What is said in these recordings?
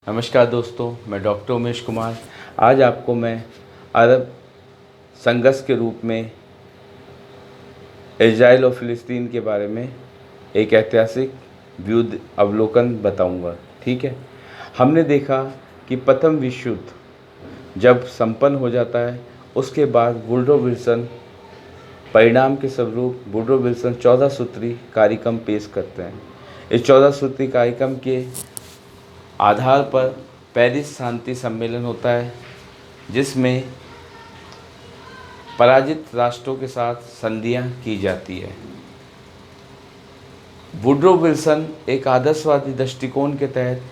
नमस्कार दोस्तों, मैं डॉक्टर उमेश कुमार। आज आपको मैं अरब संघर्ष के रूप में इजराइल और फ़िलिस्तीन के बारे में एक ऐतिहासिक युद्ध अवलोकन बताऊंगा। ठीक है, हमने देखा कि प्रथम विश्व युद्ध जब संपन्न हो जाता है, उसके बाद वुडरो विल्सन परिणाम के स्वरूप वुडरो विल्सन 14 सूत्री कार्यक्रम पेश करते हैं। इस 14 सूत्री कार्यक्रम के आधार पर पेरिस शांति सम्मेलन होता है, जिसमें पराजित राष्ट्रों के साथ संधियां की जाती है। वुडरो विल्सन एक आदर्शवादी दृष्टिकोण के तहत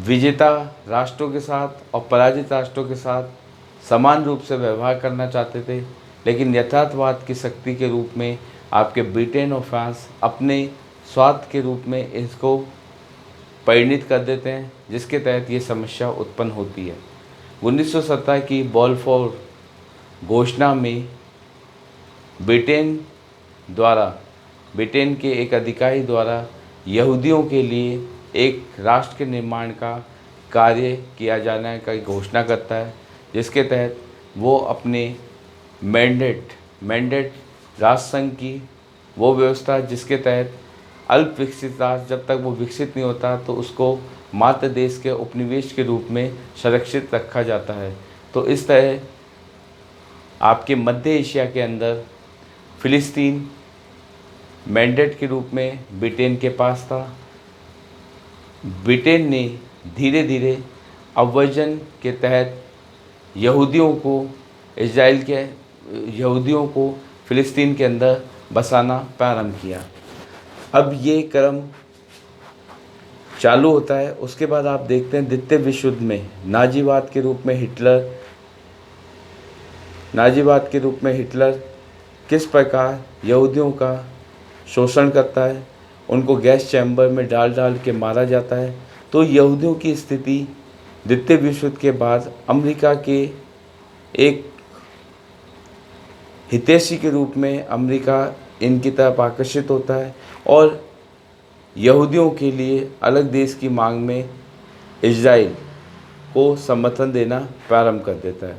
विजेता राष्ट्रों के साथ और पराजित राष्ट्रों के साथ समान रूप से व्यवहार करना चाहते थे, लेकिन यथार्थवाद की शक्ति के रूप में आपके ब्रिटेन और फ्रांस अपने स्वार्थ के रूप में इसको परिणित कर देते हैं, जिसके तहत ये समस्या उत्पन्न होती है। 1917 की बाल्फोर घोषणा में ब्रिटेन के एक अधिकारी द्वारा यहूदियों के लिए एक राष्ट्र के निर्माण का कार्य किया जाने का घोषणा करता है, जिसके तहत वो अपने मैंडेट राष्ट्रसंघ की वो व्यवस्था जिसके तहत अल्प विकसित राष्ट्र जब तक वो विकसित नहीं होता तो उसको मातृ देश के उपनिवेश के रूप में संरक्षित रखा जाता है। तो इस तरह आपके मध्य एशिया के अंदर फ़िलिस्तीन मैंडेट के रूप में ब्रिटेन के पास था। ब्रिटेन ने धीरे धीरे अवजन के तहत यहूदियों को फ़िलिस्तीन के अंदर बसाना प्रारंभ किया। अब ये क्रम चालू होता है। उसके बाद आप देखते हैं द्वितीय विश्व युद्ध में नाजीवाद के रूप में हिटलर किस प्रकार यहूदियों का शोषण करता है, उनको गैस चैम्बर में डाल के मारा जाता है। तो यहूदियों की स्थिति द्वितीय विश्व युद्ध के बाद अमेरिका के एक हितैषी के रूप में अमेरिका इनकी तरफ आकर्षित होता है और यहूदियों के लिए अलग देश की मांग में इजराइल को समर्थन देना प्रारंभ कर देता है।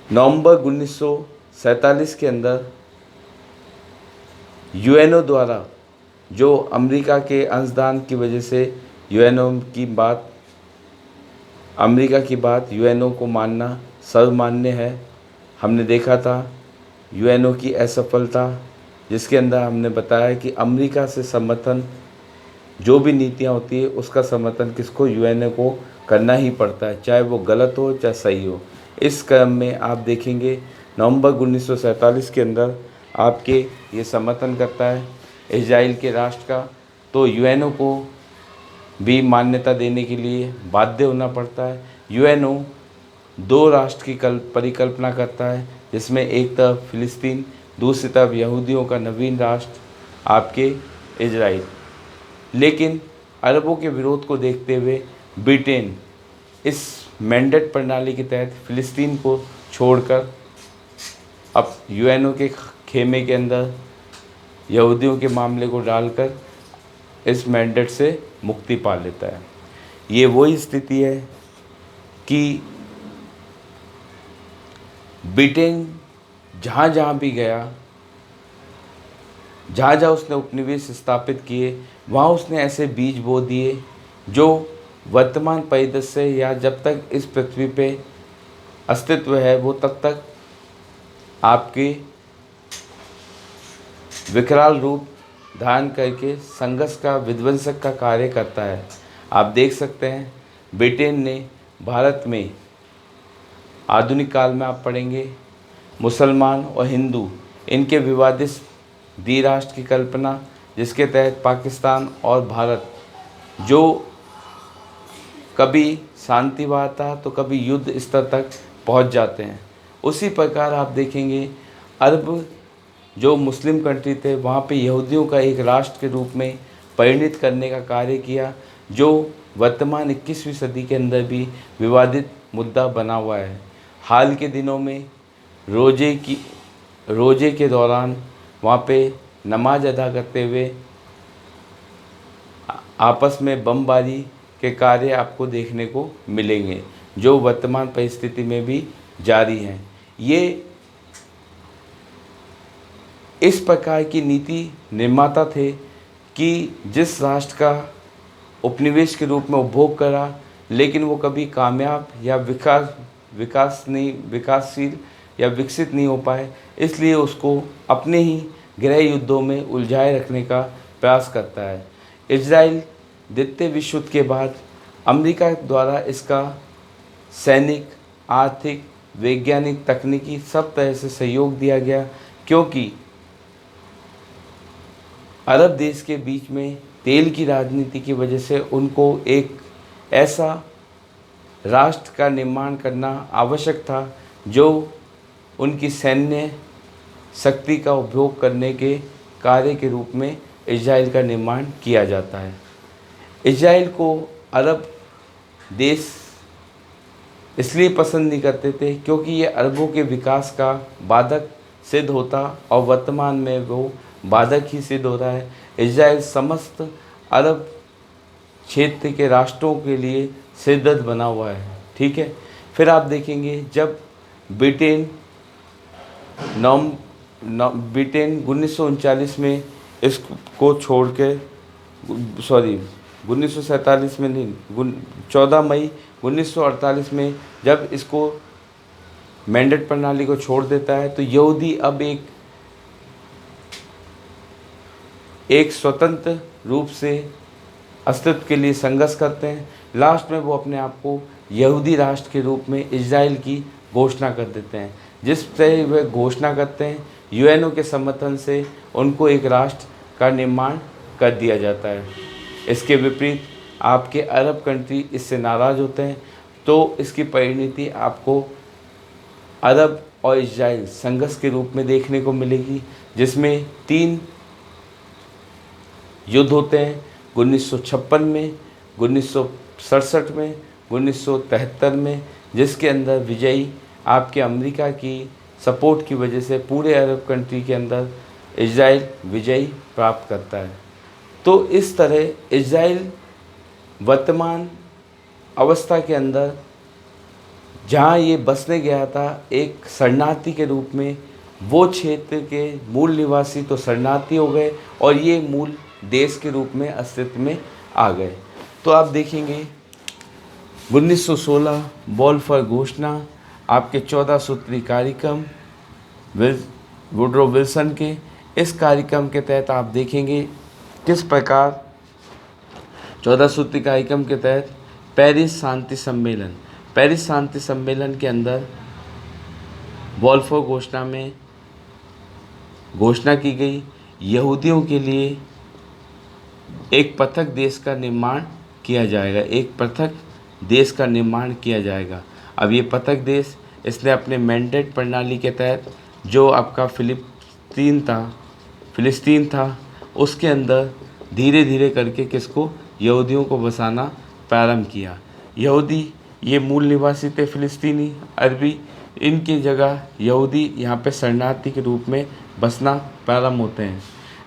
नवंबर 1947 के अंदर यूएनओ द्वारा, जो अमेरिका के अंशदान की वजह से अमेरिका की बात यूएनओ को मानना सर्वमान्य है। हमने देखा था यूएनओ की असफलता, जिसके अंदर हमने बताया कि अमेरिका से समर्थन जो भी नीतियाँ होती है उसका समर्थन किसको, यूएनओ को करना ही पड़ता है, चाहे वो गलत हो चाहे सही हो। इस क्रम में आप देखेंगे नवंबर 1947 के अंदर आपके ये समर्थन करता है इजराइल के राष्ट्र का, तो यूएनओ को भी मान्यता देने के लिए बाध्य होना पड़ता है। यूएनओ दो राष्ट्र की परिकल्पना करता है, जिसमें एक तरफ फ़िलिस्तीन, दूसरी तरफ यहूदियों का नवीन राष्ट्र आपके इजराइल। लेकिन अरबों के विरोध को देखते हुए ब्रिटेन इस मैंडेट प्रणाली के तहत फ़िलिस्तीन को छोड़कर अब यूएनओ के खेमे के अंदर यहूदियों के मामले को डालकर इस मैंडेट से मुक्ति पा लेता है। ये वही स्थिति है कि ब्रिटेन जहाँ जहाँ भी गया, जहाँ जहाँ उसने उपनिवेश स्थापित किए, वहाँ उसने ऐसे बीज बो दिए जो वर्तमान परिदृश्य या जब तक इस पृथ्वी पे अस्तित्व है वो तब तक आपके विकराल रूप धारण करके संघर्ष का विध्वंसक का कार्य करता है। आप देख सकते हैं ब्रिटेन ने भारत में आधुनिक काल में आप पढ़ेंगे मुसलमान और हिंदू इनके विवादित द्विराष्ट्र की कल्पना, जिसके तहत पाकिस्तान और भारत जो कभी शांतिवाद था तो कभी युद्ध स्तर तक पहुंच जाते हैं। उसी प्रकार आप देखेंगे अरब जो मुस्लिम कंट्री थे वहाँ पे यहूदियों का एक राष्ट्र के रूप में परिणित करने का कार्य किया, जो वर्तमान 21वीं सदी के अंदर भी विवादित मुद्दा बना हुआ है। हाल के दिनों में रोजे के दौरान वहाँ पे नमाज अदा करते हुए आपस में बमबारी के कार्य आपको देखने को मिलेंगे, जो वर्तमान परिस्थिति में भी जारी हैं। ये इस प्रकार की नीति निर्माता थे कि जिस राष्ट्र का उपनिवेश के रूप में उपभोग करा, लेकिन वो कभी कामयाब या विकासशील या विकसित नहीं हो पाए, इसलिए उसको अपने ही गृह युद्धों में उलझाए रखने का प्रयास करता है। इजराइल द्वितीय विश्व युद्ध के बाद अमेरिका द्वारा इसका सैनिक, आर्थिक, वैज्ञानिक, तकनीकी सब तरह से सहयोग दिया गया, क्योंकि अरब देश के बीच में तेल की राजनीति की वजह से उनको एक ऐसा राष्ट्र का निर्माण करना आवश्यक था जो उनकी सैन्य शक्ति का उपयोग करने के कार्य के रूप में इजराइल का निर्माण किया जाता है। इजराइल को अरब देश इसलिए पसंद नहीं करते थे क्योंकि ये अरबों के विकास का बाधक सिद्ध होता, और वर्तमान में वो बाधक ही सिद्ध हो रहा है। इजराइल समस्त अरब क्षेत्र के राष्ट्रों के लिए सिरदर्द बना हुआ है। ठीक है, फिर आप देखेंगे जब ब्रिटेन 1939 में इसको छोड़ के 1947 में नहीं, 14 मई 1948 में जब इसको मैंडेट प्रणाली को छोड़ देता है, तो यहूदी अब एक स्वतंत्र रूप से अस्तित्व के लिए संघर्ष करते हैं। लास्ट में वो अपने आप को यहूदी राष्ट्र के रूप में इजराइल की घोषणा कर देते हैं। जिस तरह वे घोषणा करते हैं, यूएनओ के समर्थन से उनको एक राष्ट्र का निर्माण कर दिया जाता है। इसके विपरीत आपके अरब कंट्री इससे नाराज़ होते हैं, तो इसकी परिणति आपको अरब और इजराइल संघर्ष के रूप में देखने को मिलेगी, जिसमें 3 युद्ध होते हैं। 1956 में, 1967 में, 1973 में, जिसके अंदर विजयी आपके अमेरिका की सपोर्ट की वजह से पूरे अरब कंट्री के अंदर इजराइल विजयी प्राप्त करता है। तो इस तरह इजराइल वर्तमान अवस्था के अंदर जहाँ ये बसने गया था एक शरणार्थी के रूप में, वो क्षेत्र के मूल निवासी तो शरणार्थी हो गए और ये मूल देश के रूप में अस्तित्व में आ गए। तो आप देखेंगे 1916 बॉलफर घोषणा, आपके 14 सूत्री कार्यक्रम वुडरो विल्सन के, इस कार्यक्रम के तहत आप देखेंगे किस प्रकार 14 सूत्री कार्यक्रम के तहत पेरिस शांति सम्मेलन के अंदर बॉलफोर घोषणा में घोषणा की गई, यहूदियों के लिए एक पृथक देश का निर्माण किया जाएगा। अब ये पृथक देश इसने अपने मैंडेट प्रणाली के तहत जो आपका फ़िलिस्तीन था उसके अंदर धीरे धीरे करके किसको, यहूदियों को बसाना प्रारंभ किया। यहूदी ये मूल निवासी थे फ़िलिस्तीनी, अरबी, इनकी जगह यहूदी यहाँ पे शरणार्थी के रूप में बसना प्रारंभ होते हैं।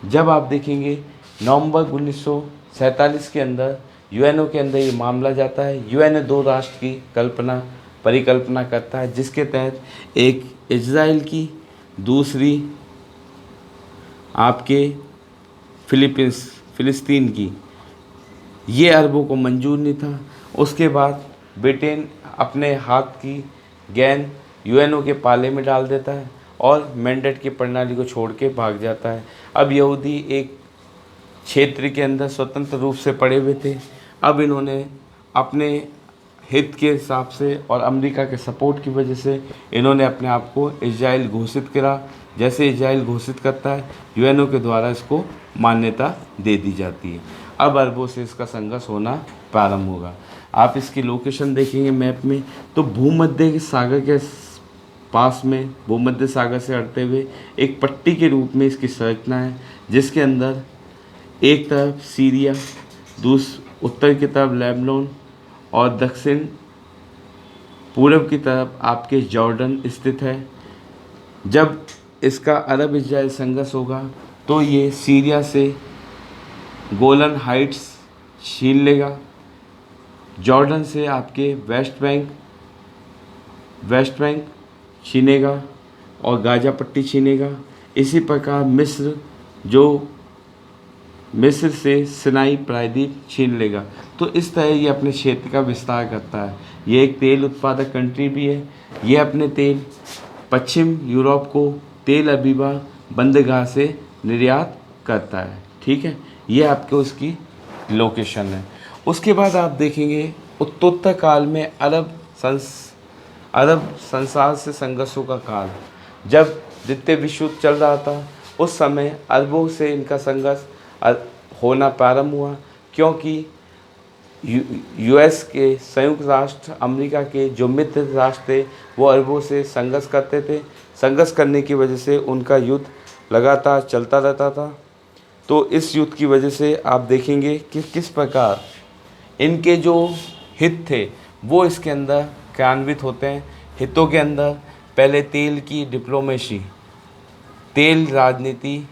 जब आप देखेंगे नवंबर 1947 के अंदर यूएनओ के अंदर ये मामला जाता है। यूएनओ 2 राष्ट्र की परिकल्पना करता है, जिसके तहत एक इजराइल की, दूसरी आपके फ़िलिस्तीन की। ये अरबों को मंजूर नहीं था। उसके बाद ब्रिटेन अपने हाथ की गेंद यूएनओ के पाले में डाल देता है और मैंडेट की प्रणाली को छोड़ के भाग जाता है। अब यहूदी एक क्षेत्र के अंदर स्वतंत्र रूप से पड़े हुए थे। अब इन्होंने अपने हित के हिसाब से और अमेरिका के सपोर्ट की वजह से इन्होंने अपने आप को इजराइल घोषित करा। जैसे इजराइल घोषित करता है, यूएनओ के द्वारा इसको मान्यता दे दी जाती है। अब अरबों से इसका संघर्ष होना प्रारंभ होगा। आप इसकी लोकेशन देखेंगे मैप में, तो भूमध्य सागर के पास में, भूमध्य सागर से हटते हुए एक पट्टी के रूप में इसकी संरचना है, जिसके अंदर एक तरफ सीरिया, उत्तर की तरफ लेबनान और दक्षिण पूर्व की तरफ आपके जॉर्डन स्थित है। जब इसका अरब इजराइल संघर्ष होगा तो ये सीरिया से गोलन हाइट्स छीन लेगा। जॉर्डन से आपके वेस्ट बैंक छीनेगा और गाज़ा पट्टी छीनेगा। इसी प्रकार मिस्र से सिनाई प्रायद्वीप छीन लेगा। तो इस तरह ये अपने क्षेत्र का विस्तार करता है। ये एक तेल उत्पादक कंट्री भी है। ये अपने तेल पश्चिम यूरोप को तेल अबीबा बंदरगाह से निर्यात करता है। ठीक है, ये आपके उसकी लोकेशन है। उसके बाद आप देखेंगे उत्तरोत्तर काल में अरब संसार से संघर्षों का काल, जब द्वितीय विश्व युद्ध चल रहा था उस समय अरबों से इनका संघर्ष होना प्रारंभ हुआ, क्योंकि यूएस के संयुक्त राष्ट्र अमेरिका के जो मित्र राष्ट्र थे वो अरबों से संघर्ष करते थे। संघर्ष करने की वजह से उनका युद्ध लगातार चलता रहता था। तो इस युद्ध की वजह से आप देखेंगे कि किस प्रकार इनके जो हित थे वो इसके अंदर क्रियान्वित होते हैं। हितों के अंदर पहले तेल की डिप्लोमेसी, तेल राजनीति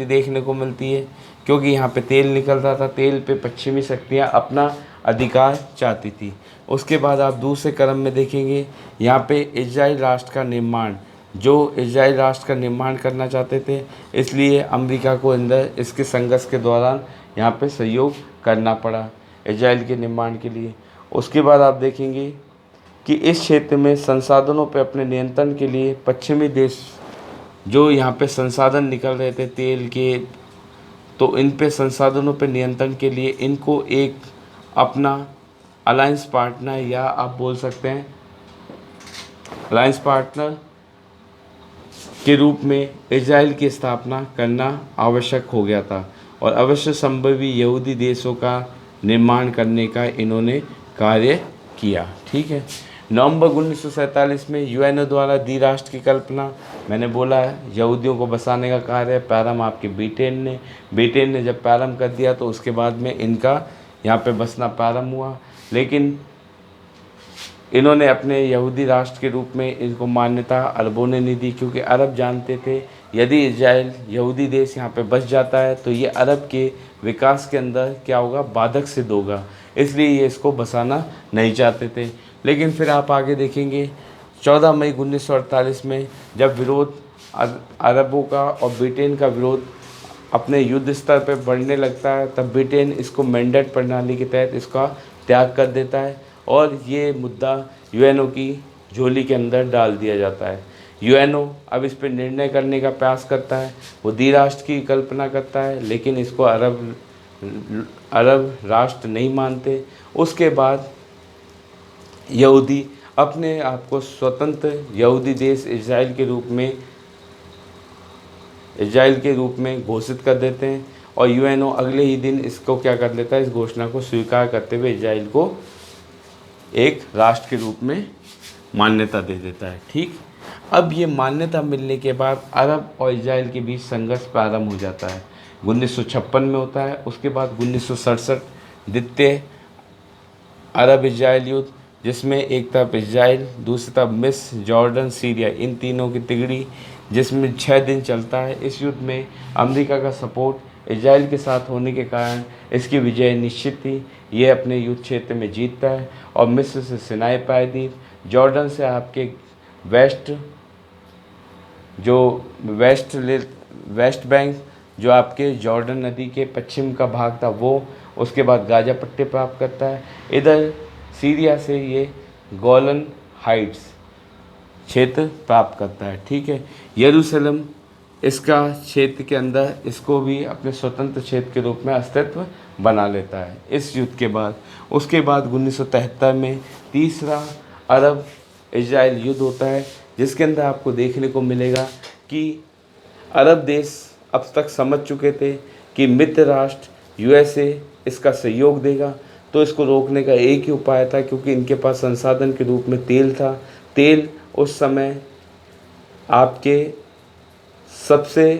देखने को मिलती है, क्योंकि यहाँ पे तेल निकल रहा था। तेल पे पश्चिमी शक्तियाँ अपना अधिकार चाहती थी। उसके बाद आप दूसरे क्रम में देखेंगे यहाँ पे इजराइल राष्ट्र का निर्माण, जो इजराइल राष्ट्र का निर्माण करना चाहते थे, इसलिए अमेरिका को अंदर इसके संघर्ष के दौरान यहाँ पे सहयोग करना पड़ा इजराइल के निर्माण के लिए। उसके बाद आप देखेंगे कि इस क्षेत्र में संसाधनों पर अपने नियंत्रण के लिए पश्चिमी देश जो यहाँ पे संसाधन निकल रहे थे तेल के, तो इन पे संसाधनों पे नियंत्रण के लिए इनको एक अपना अलायंस पार्टनर, या आप बोल सकते हैं अलायंस पार्टनर के रूप में इजराइल की स्थापना करना आवश्यक हो गया था, और अवश्य संभवी यहूदी देशों का निर्माण करने का इन्होंने कार्य किया। ठीक है, नवंबर 1947 में यूएनओ द्वारा द्विराष्ट्र की कल्पना, मैंने बोला है यहूदियों को बसाने का कार्य प्रारंभ आपके ब्रिटेन ने जब प्रारंभ कर दिया तो उसके बाद में इनका यहाँ पे बसना प्रारंभ हुआ। लेकिन इन्होंने अपने यहूदी राष्ट्र के रूप में इनको मान्यता अरबों ने नहीं दी, क्योंकि अरब जानते थे यदि इजराइल यहूदी देश यहाँ पे बस जाता है तो ये अरब के विकास के अंदर क्या होगा, बाधक सिद्ध होगा, इसलिए ये इसको बसाना नहीं चाहते थे। लेकिन फिर आप आगे देखेंगे 14 मई 1948 में जब विरोध अरबों का और ब्रिटेन का विरोध अपने युद्ध स्तर पर बढ़ने लगता है, तब ब्रिटेन इसको मैंडेट प्रणाली के तहत इसका त्याग कर देता है और ये मुद्दा यूएनओ की झोली के अंदर डाल दिया जाता है। यूएनओ अब इस पर निर्णय करने का प्रयास करता है, वो द्विराष्ट्र की कल्पना करता है, लेकिन इसको अरब राष्ट्र नहीं मानते। उसके बाद यहूदी अपने आप को स्वतंत्र यहूदी देश इजराइल के रूप में घोषित कर देते हैं, और यूएनओ अगले ही दिन इसको क्या कर लेता है, इस घोषणा को स्वीकार करते हुए इजराइल को एक राष्ट्र के रूप में मान्यता दे देता है। ठीक, अब ये मान्यता मिलने के बाद अरब और इजराइल के बीच संघर्ष प्रारंभ हो जाता है। 1956 में होता है। उसके बाद 1967 द्वितीय अरब इजराइल युद्ध, जिसमें एक तरफ इजराइल, दूसरी तरफ मिस्र, जॉर्डन, सीरिया, इन तीनों की तिगड़ी, जिसमें 6 दिन चलता है। इस युद्ध में अमेरिका का सपोर्ट इजराइल के साथ होने के कारण इसकी विजय निश्चित थी। ये अपने युद्ध क्षेत्र में जीतता है और मिस्र से सिनाई प्रायद्वीप, जॉर्डन से आपके वेस्ट बैंक जो आपके जॉर्डन नदी के पश्चिम का भाग था वो, उसके बाद गाजा पट्टी प्राप्त करता है। इधर सीरिया से ये गोलन हाइट्स क्षेत्र प्राप्त करता है। ठीक है, यरूशलेम इसका क्षेत्र के अंदर इसको भी अपने स्वतंत्र क्षेत्र के रूप में अस्तित्व बना लेता है इस युद्ध के बाद। उसके बाद 1973 में तीसरा अरब इजराइल युद्ध होता है, जिसके अंदर आपको देखने को मिलेगा कि अरब देश अब तक समझ चुके थे कि मित्र राष्ट्र यूएसए इसका सहयोग देगा, तो इसको रोकने का एक ही उपाय था, क्योंकि इनके पास संसाधन के रूप में तेल था। तेल उस समय आपके सबसे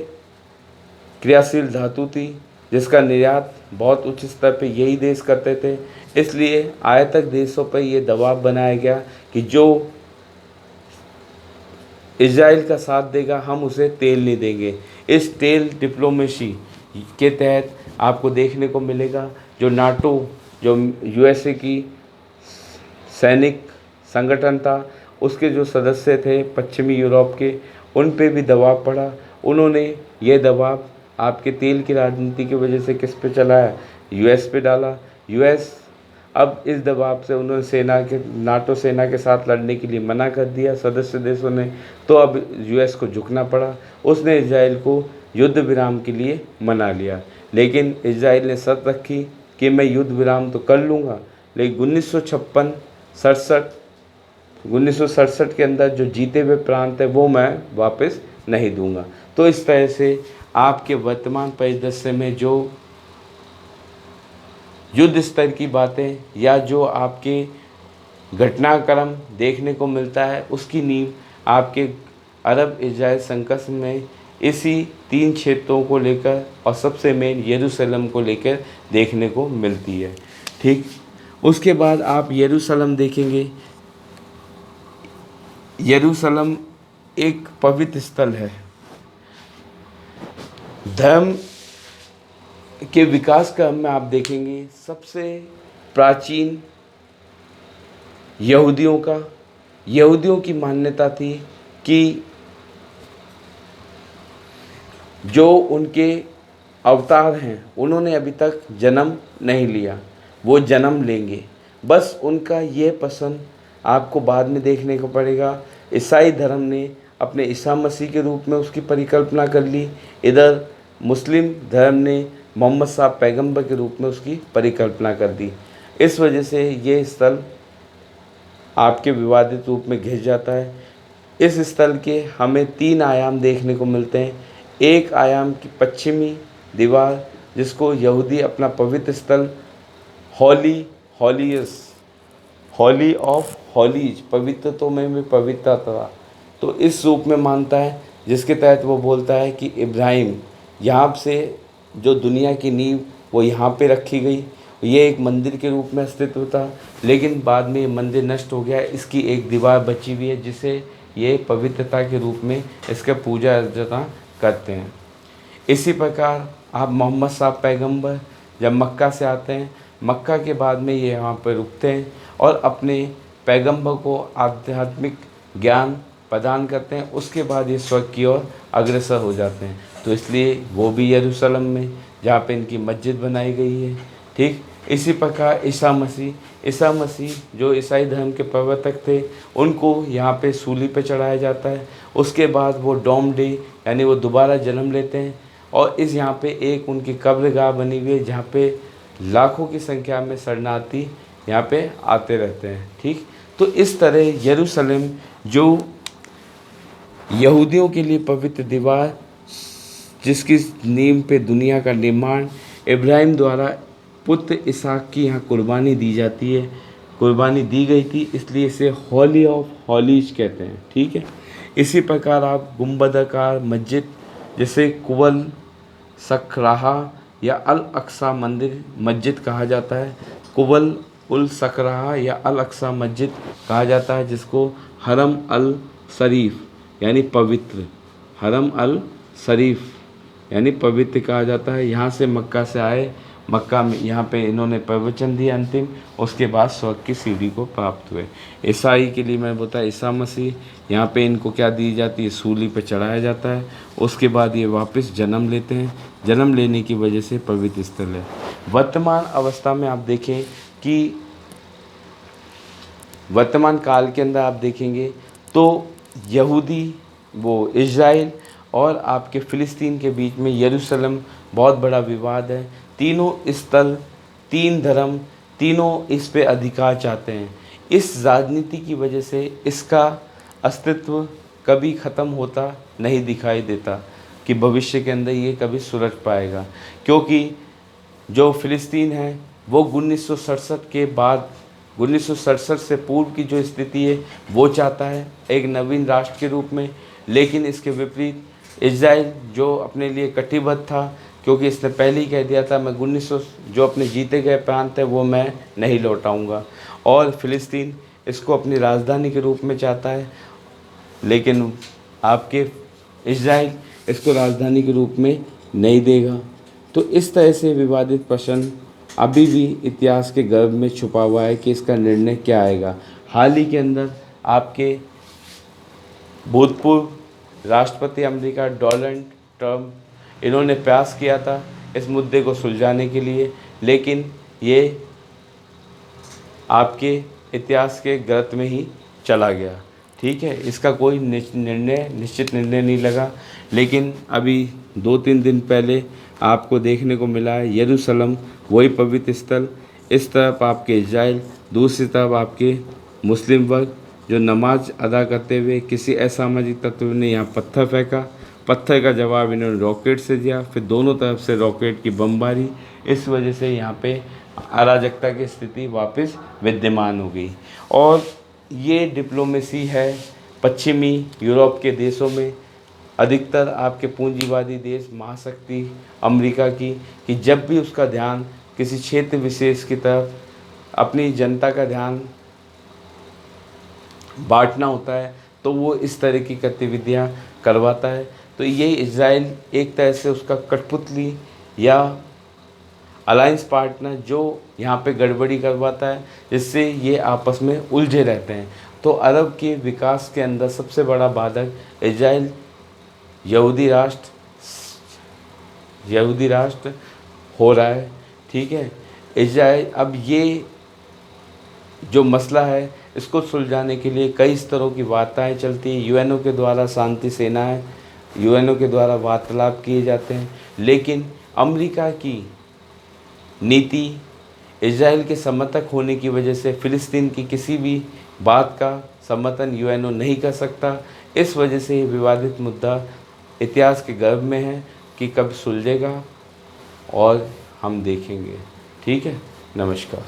क्रियाशील धातु थी, जिसका निर्यात बहुत उच्च स्तर पर यही देश करते थे। इसलिए आयातक देशों पर यह दबाव बनाया गया कि जो इजराइल का साथ देगा हम उसे तेल नहीं देंगे। इस तेल डिप्लोमेसी के तहत आपको देखने को मिलेगा जो नाटो, जो यूएसए की सैनिक संगठन था, उसके जो सदस्य थे पश्चिमी यूरोप के, उन पे भी दबाव पड़ा। उन्होंने ये दबाव आपके तेल की राजनीति की वजह से किस पे चलाया? यूएस पे डाला। यूएस अब इस दबाव से उन्होंने सेना के, नाटो सेना के साथ लड़ने के लिए मना कर दिया सदस्य देशों ने, तो अब यूएस को झुकना पड़ा। उसने इजराइल को युद्ध विराम के लिए मना लिया, लेकिन इजराइल ने शर्त रखी कि मैं युद्ध विराम तो कर लूँगा, लेकिन 1967 के अंदर जो जीते हुए प्रांत है वो मैं वापस नहीं दूंगा। तो इस तरह से आपके वर्तमान परिदृश्य में जो युद्ध स्तर की बातें या जो आपके घटनाक्रम देखने को मिलता है, उसकी नींव आपके अरब इजराइल संघर्ष में इसी 3 क्षेत्रों को लेकर और सबसे मेन यरूशलेम को लेकर देखने को मिलती है। ठीक, उसके बाद आप यरूशलेम देखेंगे। यरूशलेम एक पवित्र स्थल है। धर्म के विकास क्रम में आप देखेंगे सबसे प्राचीन यहूदियों की मान्यता थी कि जो उनके अवतार हैं उन्होंने अभी तक जन्म नहीं लिया, वो जन्म लेंगे। बस उनका ये पसंद आपको बाद में देखने को पड़ेगा। ईसाई धर्म ने अपने ईसा मसीह के रूप में उसकी परिकल्पना कर ली, इधर मुस्लिम धर्म ने मोहम्मद साहब पैगंबर के रूप में उसकी परिकल्पना कर दी। इस वजह से ये स्थल आपके विवादित रूप में घिस जाता है। इस स्थल के हमें 3 आयाम देखने को मिलते हैं। एक आयाम की पश्चिमी दीवार, जिसको यहूदी अपना पवित्र स्थल हॉली ऑफ हॉलीज, पवित्रता में भी पवित्रता, तो इस रूप में मानता है, जिसके तहत वो बोलता है कि इब्राहिम यहाँ से जो दुनिया की नींव वो यहाँ पे रखी गई। ये एक मंदिर के रूप में अस्तित्व था, लेकिन बाद में ये मंदिर नष्ट हो गया। इसकी एक दीवार बची हुई है जिसे ये पवित्रता के रूप में इसका पूजा अर्चना करते हैं। इसी प्रकार आप मोहम्मद साहब पैगंबर जब मक्का से आते हैं, मक्का के बाद में ये यहाँ पर रुकते हैं और अपने पैगंबर को आध्यात्मिक ज्ञान प्रदान करते हैं। उसके बाद ये स्वर्ग की ओर अग्रसर हो जाते हैं। तो इसलिए वो भी यरूशलेम में, जहाँ पे इनकी मस्जिद बनाई गई है। ठीक, इसी प्रकार ईसा मसीह जो ईसाई धर्म के प्रवर्तक थे, उनको यहाँ पे सूली पे चढ़ाया जाता है। उसके बाद वो डोम डे यानी वो दोबारा जन्म लेते हैं और इस यहाँ पे एक उनकी कब्रगाह बनी हुई है, जहाँ पे लाखों की संख्या में शरणार्थी यहाँ पे आते रहते हैं। ठीक, तो इस तरह यरूशलेम जो यहूदियों के लिए पवित्र दीवार, जिसकी नींव पे दुनिया का निर्माण इब्राहिम द्वारा पुत्र इसहाक की यहाँ कुर्बानी दी जाती है, कुर्बानी दी गई थी, इसलिए इसे हॉली ऑफ हॉलीज कहते हैं। ठीक है, इसी प्रकार आप गुंबदाकार मस्जिद, जिसे कुबल सकराहा या अल अक्सा मस्जिद कहा जाता है, कुबल उल सकराहा या अल अक्सा मस्जिद कहा जाता है, जिसको हरम अल शरीफ यानी पवित्र, हरम अल शरीफ यानी पवित्र कहा जाता है। यहाँ से मक्का से आए, मक्का में यहाँ पे इन्होंने प्रवचन दिया अंतिम, उसके बाद स्वर्ग की सीढ़ी को प्राप्त हुए। ईसाई के लिए मैं बताया ईसा मसीह, यहाँ पे इनको क्या दी जाती है, सूली पे चढ़ाया जाता है। उसके बाद ये वापस जन्म लेते हैं, जन्म लेने की वजह से पवित्र स्थल है। वर्तमान अवस्था में आप देखें कि वर्तमान काल के अंदर आप देखेंगे तो यहूदी, वो इजराइल और आपके फ़िलिस्तीन के बीच में यरूशलेम बहुत बड़ा विवाद है। तीनों स्थल, 3 धर्म, तीनों इस पे अधिकार चाहते हैं। इस राजनीति की वजह से इसका अस्तित्व कभी ख़त्म होता नहीं दिखाई देता कि भविष्य के अंदर ये कभी सुलझ पाएगा, क्योंकि जो फ़िलिस्तीन है वो 1967 के बाद, 1967 से पूर्व की जो स्थिति है वो चाहता है एक नवीन राष्ट्र के रूप में। लेकिन इसके विपरीत इजराइल जो अपने लिए कटिबद्ध था, क्योंकि इसने पहले ही कह दिया था मैं 1900 जो अपने जीते गए प्रांत है वो मैं नहीं लौटाऊंगा, और फ़िलिस्तीन इसको अपनी राजधानी के रूप में चाहता है, लेकिन आपके इजराइल इसको राजधानी के रूप में नहीं देगा। तो इस तरह से विवादित प्रश्न अभी भी इतिहास के गर्भ में छुपा हुआ है कि इसका निर्णय क्या आएगा। हाल ही के अंदर आपके भूतपूर्व राष्ट्रपति अमेरिका डोनाल्ड ट्रंप, इन्होंने प्रयास किया था इस मुद्दे को सुलझाने के लिए, लेकिन ये आपके इतिहास के गर्त में ही चला गया। ठीक है, इसका कोई निश्चित निर्णय नहीं लगा। लेकिन अभी 2-3 दिन पहले आपको देखने को मिला है यरूशलेम वही पवित्र स्थल, इस तरफ आपके इजराइल, दूसरी तरफ आपके मुस्लिम वर्ग जो नमाज अदा करते हुए किसी असामाजिक तत्व ने यहाँ पत्थर फेंका। पत्थर का जवाब इन्होंने रॉकेट से दिया, फिर दोनों तरफ से रॉकेट की बमबारी। इस वजह से यहाँ पे अराजकता की स्थिति वापस विद्यमान हो गई। और ये डिप्लोमेसी है पश्चिमी यूरोप के देशों में, अधिकतर आपके पूंजीवादी देश, महाशक्ति अमेरिका की, कि जब भी उसका ध्यान किसी क्षेत्र विशेष की तरफ अपनी जनता का ध्यान बांटना होता है तो वो इस तरह की गतिविधियाँ करवाता है। तो ये इजराइल एक तरह से उसका कठपुतली या अलायंस पार्टनर जो यहाँ पे गड़बड़ी करवाता है, जिससे ये आपस में उलझे रहते हैं। तो अरब के विकास के अंदर सबसे बड़ा बाधक इजराइल यहूदी राष्ट्र हो रहा है। ठीक है, इजराइल अब ये जो मसला है इसको सुलझाने के लिए कई स्तरों की वार्ताएं चलती हैं। यूएनओ के द्वारा शांति सेनाएं, यूएनओ के द्वारा वार्तालाप किए जाते हैं, लेकिन अमेरिका की नीति इजराइल के समर्थक होने की वजह से फ़िलिस्तीन की किसी भी बात का समर्थन यूएनओ नहीं कर सकता। इस वजह से ये विवादित मुद्दा इतिहास के गर्भ में है कि कब सुलझेगा और हम देखेंगे। ठीक है, नमस्कार।